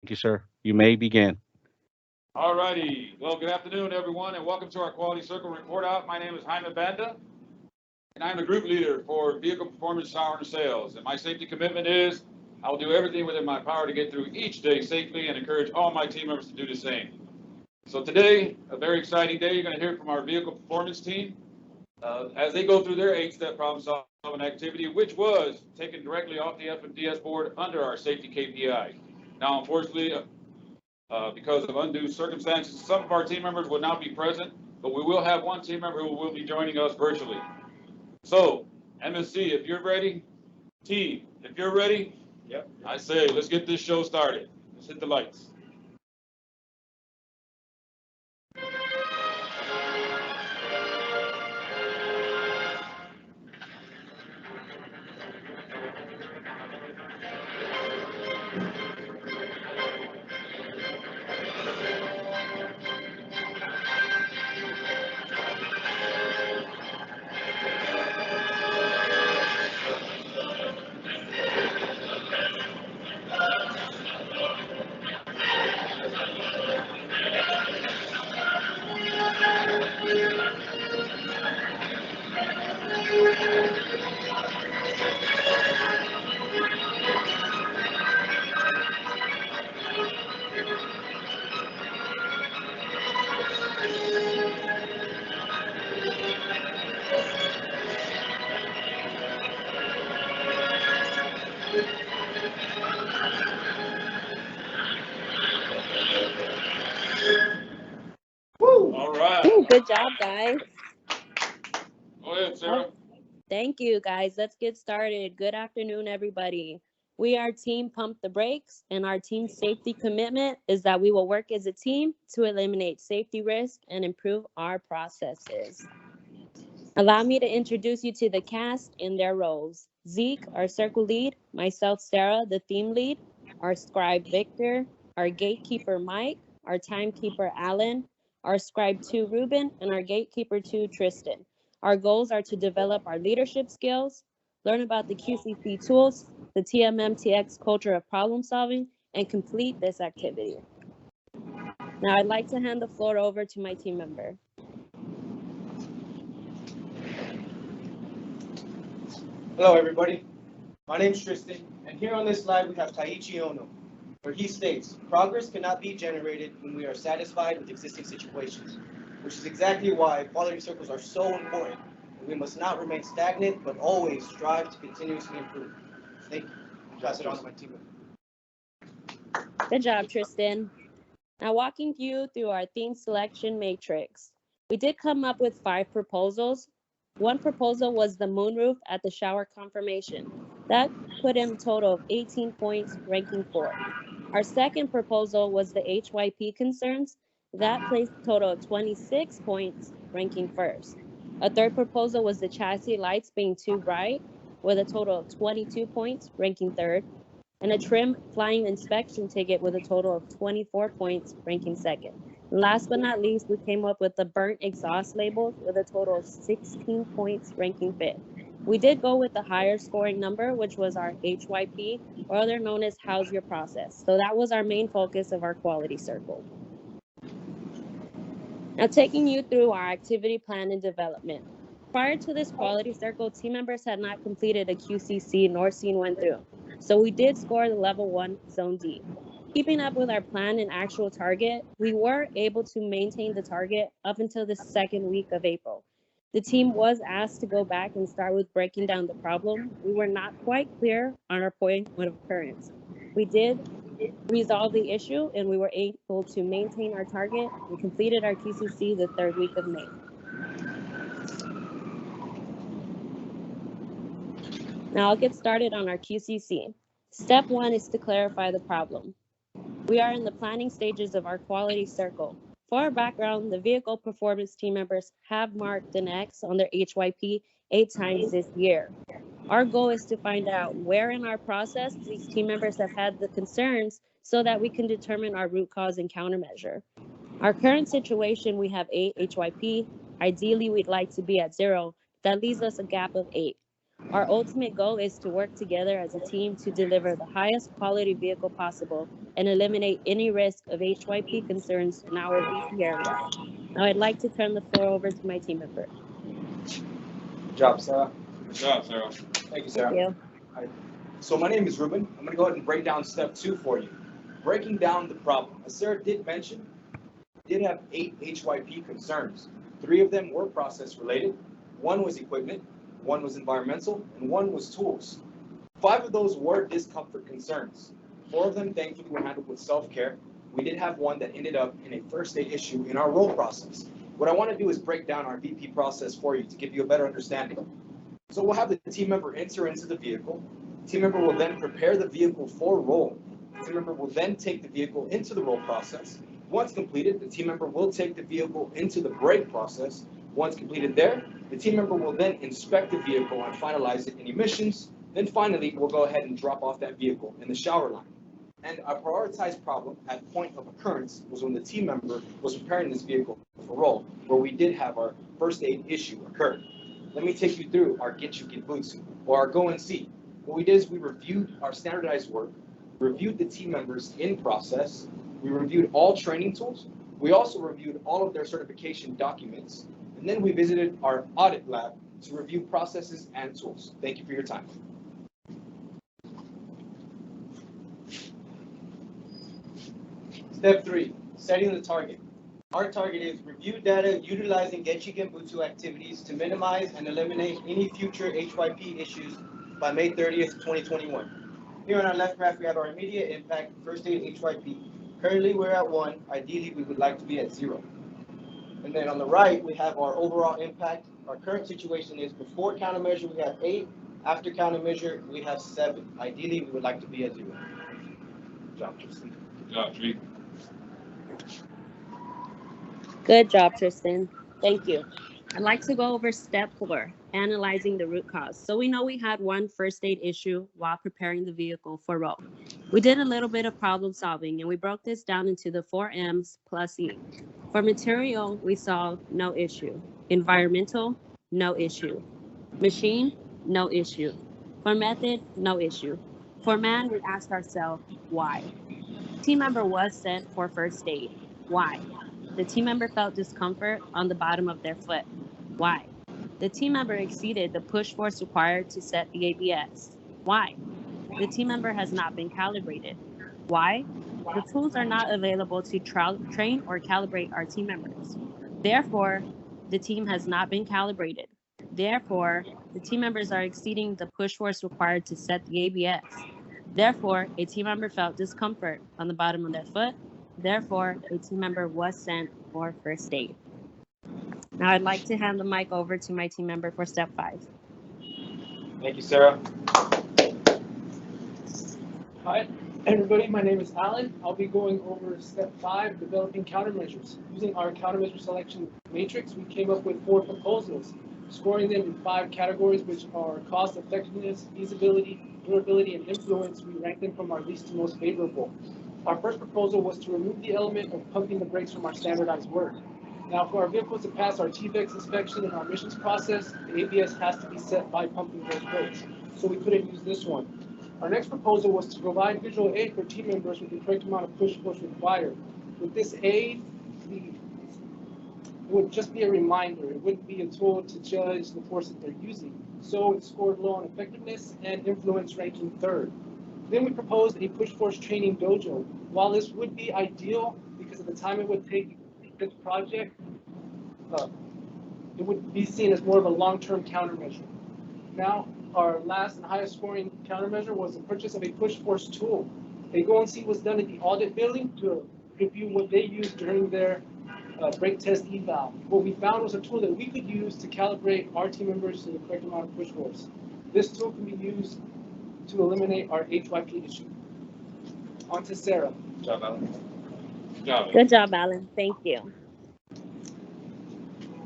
you, sir. You may begin. All righty. Well, good afternoon, everyone, and welcome to our Quality Circle Report Out. My name is Jaime Banda, and I'm the group leader for Vehicle Performance Power and Sales. And my safety commitment is I will do everything within my power to get through each day safely and encourage all my team members to do the same. So today, a very exciting day. You're going to hear from our vehicle performance team as they go through their 8-step problem solving activity, which was taken directly off the F&DS board under our safety KPI. Now, unfortunately, because of undue circumstances, some of our team members will not be present, but we will have one team member who will be joining us virtually. So, MSC, if you're ready, team, if you're ready, yep, I say let's get this show started. Let's hit the lights. Woo! All right. Ooh, good job, guys. Go ahead, Sarah. Thank you, guys. Let's get started. Good afternoon, everybody. We are Team Pump the Brakes, and our team safety commitment is that we will work as a team to eliminate safety risk and improve our processes. Allow me to introduce you to the cast in their roles. Zeke, our circle lead, myself, Sarah, the theme lead, our scribe, Victor, our gatekeeper, Mike, our timekeeper, Alan, our scribe 2, Ruben, and our gatekeeper 2, Tristan. Our goals are to develop our leadership skills, learn about the QCC tools, the TMMTX culture of problem solving, and complete this activity. Now I'd like to hand the floor over to my team member. Hello, everybody. My name is Tristan, and here on this slide we have Taiichi Ono, where he states, progress cannot be generated when we are satisfied with existing situations, which is exactly why quality circles are so important. We must not remain stagnant, but always strive to continuously improve. Thank you. Pass it on to my team member. Good job, Tristan. Now walking you through our theme selection matrix. We did come up with 5 proposals. One proposal was the moonroof at the shower confirmation. That put in a total of 18 points, ranking 4. Our second proposal was the HYP concerns. That placed a total of 26 points, ranking 1st. A third proposal was the chassis lights being too bright, with a total of 22 points, ranking 3rd. And a trim flying inspection ticket with a total of 24 points, ranking 2nd. Last but not least, we came up with the burnt exhaust labels with a total of 16 points, ranking 5th. We did go with the higher scoring number, which was our HYP, or other known as How's Your Process. So that was our main focus of our quality circle. Now taking you through our activity plan and development. Prior to this quality circle, team members had not completed a QCC nor seen one through. So we did score the level 1 zone D. Keeping up with our plan and actual target, we were able to maintain the target up until the 2nd week of April. The team was asked to go back and start with breaking down the problem. We were not quite clear on our point of occurrence. We did resolve the issue and we were able to maintain our target and completed our QCC the 3rd week of May. Now I'll get started on our QCC. Step 1 is to clarify the problem. We are in the planning stages of our quality circle. For our background, the vehicle performance team members have marked an X on their HYP 8 times this year. Our goal is to find out where in our process these team members have had the concerns so that we can determine our root cause and countermeasure. Our current situation, we have 8 HYP. Ideally, we'd like to be at 0. That leaves us a gap of 8. Our ultimate goal is to work together as a team to deliver the highest quality vehicle possible and eliminate any risk of HYP concerns in our VP area. Now I'd like to turn the floor over to my team member. Good job, Sarah. Good job, Sarah. Thank you, Thank Sarah. you. So my name is Ruben. I'm going to go ahead and break down step 2 for you. Breaking down the problem. As Sarah did mention, we did have 8 HYP concerns. 3 of them were process related. 1 was equipment, 1 was environmental, and 1 was tools. 5 of those were discomfort concerns. 4 of them thankfully were handled with self-care. We did have 1 that ended up in a first aid issue in our roll process. What I want to do is break down our VP process for you to give you a better understanding. So we'll have the team member enter into the vehicle. The team member will then prepare the vehicle for roll. The team member will then take the vehicle into the roll process. Once completed, the team member will take the vehicle into the brake process. Once completed there, the team member will then inspect the vehicle and finalize it in emissions. Then finally, we'll go ahead and drop off that vehicle in the shower line. And our prioritized problem at point of occurrence was when the team member was preparing this vehicle for roll, where we did have our first aid issue occur. Let me take you through our Get You Get Boots, or our Go and See. What we did is we reviewed our standardized work, reviewed the team members in process, we reviewed all training tools, we also reviewed all of their certification documents, and then we visited our audit lab to review processes and tools. Thank you for your time. Step 3, setting the target. Our target is review data utilizing Getchi Genbutsu activities to minimize and eliminate any future HYP issues by May 30th, 2021. Here on our left graph, we have our immediate impact, first aid HYP. Currently, we're at 1. Ideally, we would like to be at 0. And then on the right, we have our overall impact. Our current situation is before countermeasure, we have 8. After countermeasure, we have 7. Ideally, we would like to be at 0. Good job, Tristan. Good job, Tree. Good job, Tristan. Thank you. I'd like to go over step 4, analyzing the root cause. So we know we had 1 first aid issue while preparing the vehicle for roll. We did a little bit of problem solving and we broke this down into the 4 M's plus E. For material, we saw no issue. Environmental, no issue. Machine, no issue. For method, no issue. For man, we asked ourselves, why? Team member was sent for first aid. Why? The team member felt discomfort on the bottom of their foot. Why? The team member exceeded the push force required to set the ABS. Why? The team member has not been calibrated. Why? The tools are not available to train or calibrate our team members. Therefore, the team has not been calibrated. Therefore, the team members are exceeding the push force required to set the ABS. Therefore, a team member felt discomfort on the bottom of their foot. Therefore, a team member was sent for first aid. Now I'd like to hand the mic over to my team member for step 5. Thank you, Sarah. Hi, everybody. My name is Alan. I'll be going over step 5, developing countermeasures. Using our countermeasure selection matrix, we came up with 4 proposals, scoring them in 5 categories, which are cost effectiveness, feasibility, durability, and influence. We ranked them from our least to most favorable. Our first proposal was to remove the element of pumping the brakes from our standardized work. Now, for our vehicles to pass our TVEX inspection and our emissions process, the ABS has to be set by pumping those brakes. So we couldn't use this one. Our next proposal was to provide visual aid for team members with the correct amount of push force required. With this aid, it would just be a reminder. It wouldn't be a tool to judge the force that they're using. So it scored low on effectiveness and influence, ranking 3rd. Then we proposed a push force training dojo. While this would be ideal because of the time it would take this project, it would be seen as more of a long-term countermeasure. Now, our last and highest scoring countermeasure was the purchase of a push force tool. A go and see was done at the audit building to review what they used during their brake test eval. What we found was a tool that we could use to calibrate our team members to the correct amount of push force. This tool can be used to eliminate our HYP issue. On to Sarah. Good job, Alan. Good job. Good job, Alan. Thank you.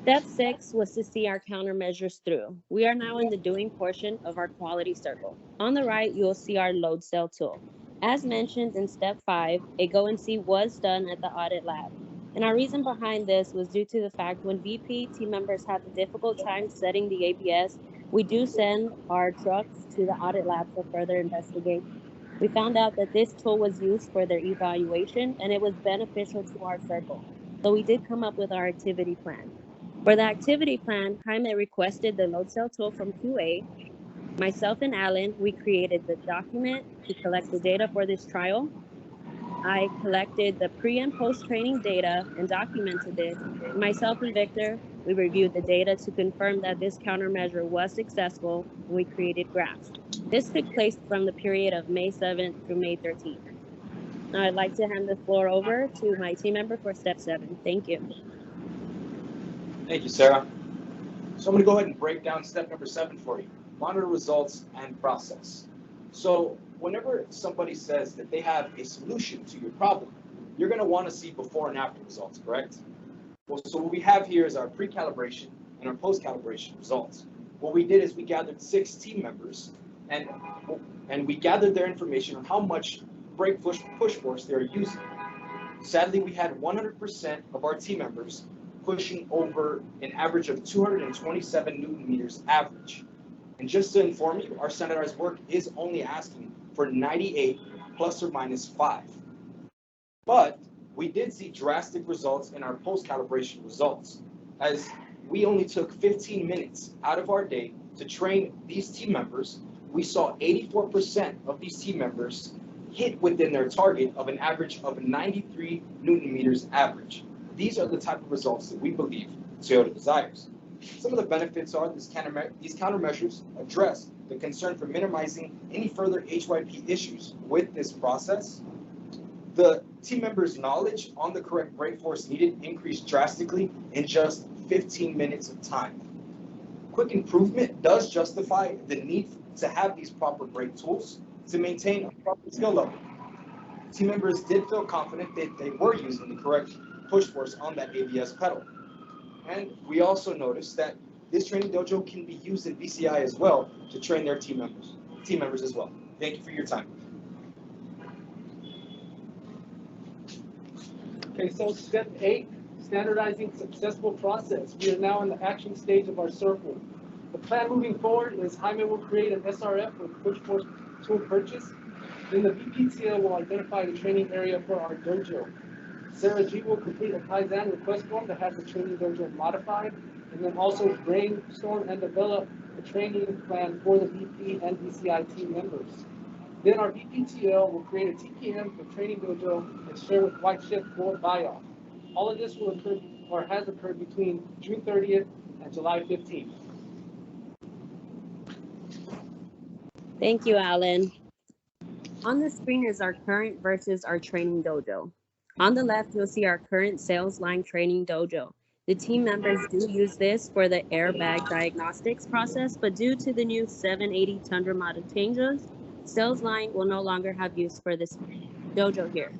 Step 6 was to see our countermeasures through. We are now in the doing portion of our quality circle. On the right, you will see our load cell tool. As mentioned in step 5, a go and see was done at the audit lab. And our reason behind this was due to the fact when VP team members had a difficult time setting the ABS, We do send our trucks to the audit lab for further investigation. We found out that this tool was used for their evaluation and it was beneficial to our circle. So we did come up with our activity plan. For the activity plan, Jaime requested the load cell tool from QA. Myself and Alan, we created the document to collect the data for this trial. I collected the pre and post training data and documented this. Myself and Victor, we reviewed the data to confirm that this countermeasure was successful, and we created graphs. This took place from the period of May 7th through May 13th. Now I'd like to hand the floor over to my team member for step 7. Thank you. Thank you, Sarah. So I'm going to go ahead and break down step number 7 for you. Monitor results and process. So whenever somebody says that they have a solution to your problem, you're going to want to see before and after results, correct? Well, so what we have here is our pre-calibration and our post-calibration results. What we did is we gathered 6 team members and we gathered their information on how much brake push force they're using. Sadly, we had 100% of our team members pushing over an average of 227 Newton meters average. And just to inform you, our standardized work is only asking for 98 plus or minus 5. But we did see drastic results in our post-calibration results, as we only took 15 minutes out of our day to train these team members. We saw 84% of these team members hit within their target of an average of 93 Newton meters average. These are the type of results that we believe Toyota desires. Some of the benefits are these countermeasures address the concern for minimizing any further HYP issues with this process. The team members' knowledge on the correct brake force needed increased drastically in just 15 minutes of time. Quick improvement does justify the need to have these proper brake tools to maintain a proper skill level. Team members did feel confident that they were using the correct push force on that ABS pedal. And we also noticed that this training dojo can be used in VCI as well to train their team members as well. Thank you for your time. Okay, so step 8, standardizing successful process. We are now in the action stage of our circle. The plan moving forward is Jaime will create an SRF with push force tool purchase. Then the VPTL will identify the training area for our dojo. Sarah G will complete a Kaizen request form that has the training dojo modified, and then also brainstorm and develop a training plan for the VP and VCI team members. Then our VPTL will create a TPM for training dojo and share with White Shift for buy-off. All of this will occur or has occurred between June 30th and July 15th. Thank you, Alan. On the screen is our current versus our training dojo. On the left, you'll see our current sales line training dojo. The team members do use this for the airbag diagnostics process, but due to the new 780 Tundra model changes, sales line will no longer have use for this dojo here.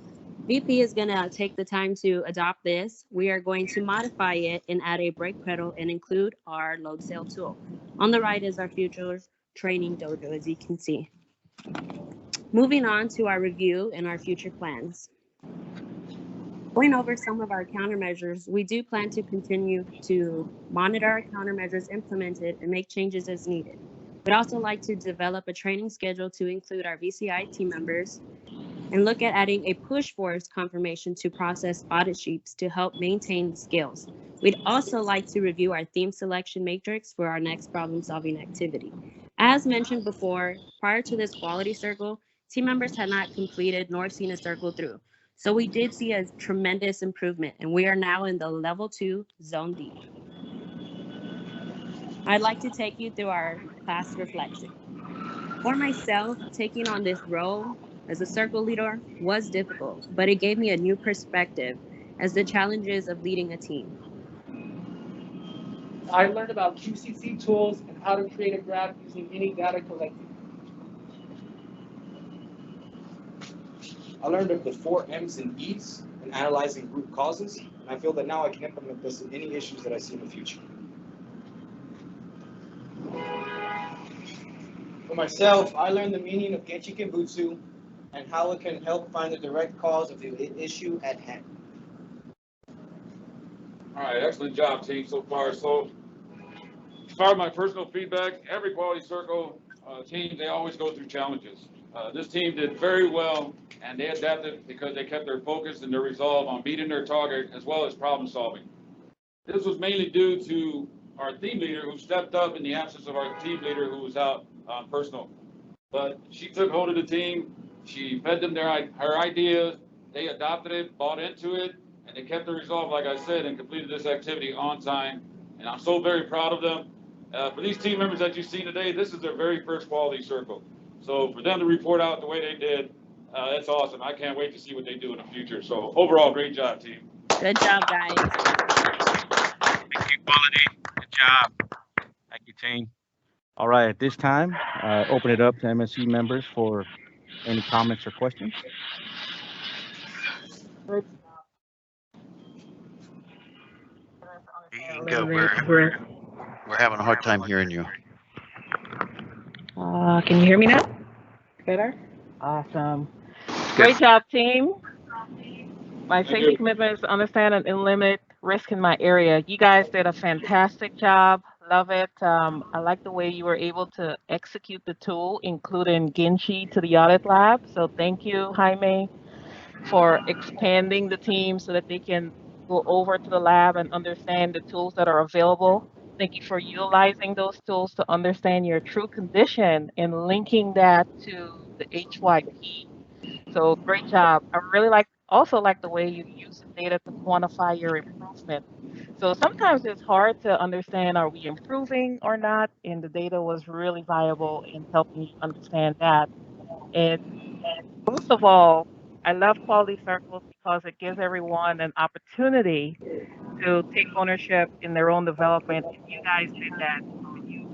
VP is going to take the time to adopt this. We are going to modify it and add a brake pedal and include our load cell tool. On the right is our future training dojo, as you can see. Moving on to our review and our future plans. Going over some of our countermeasures, we do plan to continue to monitor our countermeasures implemented and make changes as needed. We'd also like to develop a training schedule to include our VCI team members and look at adding a push force confirmation to process audit sheets to help maintain skills. We'd also like to review our theme selection matrix for our next problem-solving activity. As mentioned before, prior to this quality circle, team members had not completed nor seen a circle through. So we did see a tremendous improvement, and we are now in the level 2 zone D. I'd like to take you through our class reflection. For myself, taking on this role as a circle leader was difficult, but it gave me a new perspective as the challenges of leading a team. I learned about QCC tools and how to create a graph using any data collected. I learned of the 4 M's and E's in analyzing root causes, and I feel that now I can implement this in any issues that I see in the future. For myself, I learned the meaning of Genchi Kenbutsu and how it can help find the direct cause of the issue at hand. All right, excellent job, team, so far. So As far as my personal feedback, every quality circle team, they always go through challenges. This team did very well, and they adapted because they kept their focus and their resolve on meeting their target as well as problem solving. This was mainly due to our team leader who stepped up in the absence of our team leader who was out on personal. But she took hold of the team, she fed them her ideas, they adopted it, bought into it, and they kept the resolve, like I said, and completed this activity on time. And I'm so very proud of them. For these team members that you've seen today, this is their very first quality circle. So for them to report out the way they did, that's awesome. I can't wait to see what they do in the future. So overall, great job, team. Good job, guys. Thank you, quality. Good job. Thank you, team. All right, at this time, open it up to MSC members for any comments or questions. Inga, we're having a hard time hearing you. Can you hear me now? Better? Awesome. Great job, team. My safety commitment is to understand and limit risk in my area. You guys did a fantastic job. Love it. I like the way you were able to execute the tool, including Ginchi to the audit lab. So thank you, Jaime, for expanding the team so that they can go over to the lab and understand the tools that are available. Thank you for utilizing those tools to understand your true condition and linking that to the HYP. So great job. I really also like the way you use the data to quantify your improvement. So sometimes it's hard to understand, are we improving or not? And the data was really valuable in helping you understand that. And most of all, I love quality circles because it gives everyone an opportunity to take ownership in their own development. And you guys did that. When you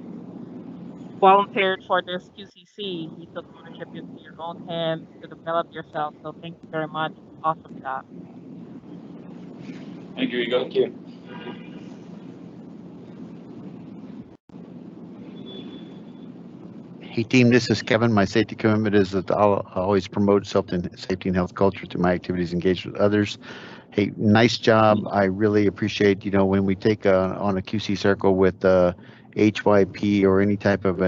volunteered for this QCC, you took ownership into your own hands to develop yourself. So thank you very much. Awesome job. Thank you, Ego. Thank you. Hey team, this is Kevin. My safety commitment is that I'll always promote safety and health culture through my activities engaged with others. Hey, nice job. I really appreciate, when we take on a QC circle with HYP or any type of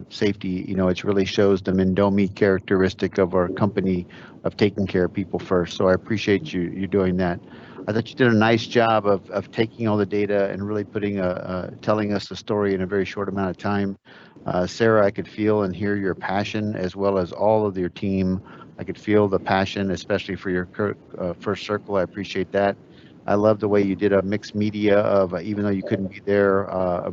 safety, it really shows the Mendomi characteristic of our company of taking care of people first. So I appreciate you doing that. I thought you did a nice job of taking all the data and really telling us the story in a very short amount of time. Sarah, I could feel and hear your passion as well as all of your team. I could feel the passion, especially for your first circle. I appreciate that. I love the way you did a mixed media of, even though you couldn't be there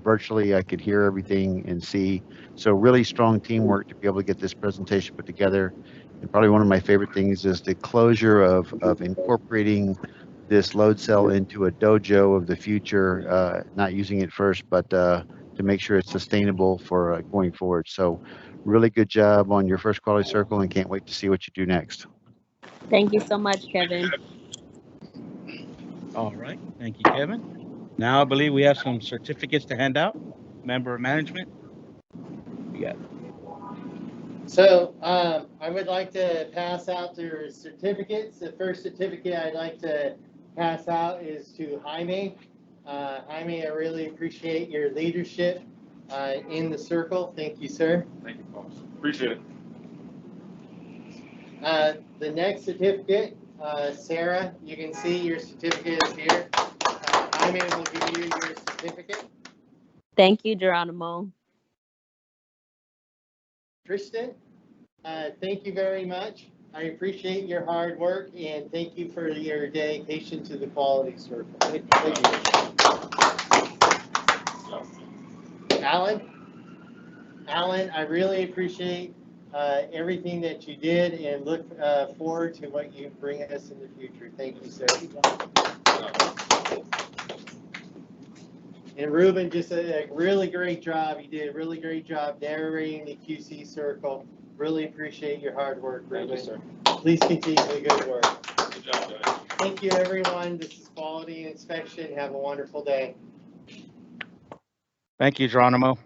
virtually, I could hear everything and see. So really strong teamwork to be able to get this presentation put together. And probably one of my favorite things is the closure of incorporating this load cell into a dojo of the future, not using it first, but to make sure it's sustainable for going forward. So really good job on your first quality circle and can't wait to see what you do next. Thank you so much, Kevin. All right, thank you, Kevin. Now I believe we have some certificates to hand out. Member of management. Yeah. So I would like to pass out their certificates. The first certificate I'd like to pass out is to Jaime. Jaime, I really appreciate your leadership in the circle. Thank you, sir. Thank you, folks. Appreciate it. The next certificate, Sarah, you can see your certificate is here. Jaime will give you your certificate. Thank you, Geronimo. Tristan, thank you very much. I appreciate your hard work and thank you for your dedication to the quality circle. Thank you. Alan, I really appreciate everything that you did and look forward to what you bring us in the future. Thank you, sir. And Ruben, just a really great job. You did a really great job narrating the QC circle. Really appreciate your hard work, Ruben. Thank you, sir. Please continue the good work. Good job, guys. Thank you, everyone. This is Quality Inspection. Have a wonderful day. Thank you, Geronimo.